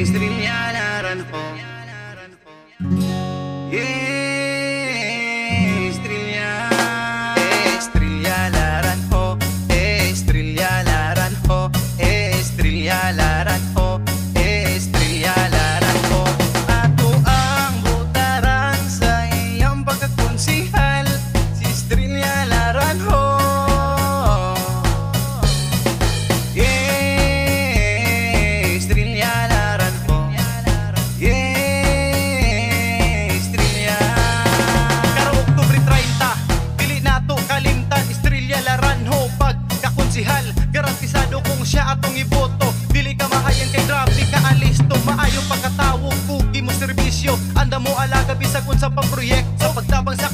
Estrellalaran ko. Estrellalaran ko. Estrellalaran ko. Estrellalaran ko. Estrellalaran ko. Ato ang butaran sa iyang pagkakonsihal, si Estrellalaran ko. Garantisado kung siya atong iboto. Dili ka mahayan kay grabe ka alisto. Maayong pagkatawo, pugi mo serbisyo. Anda mo alaga bisag unsa pang proyekto. Pagtabang sa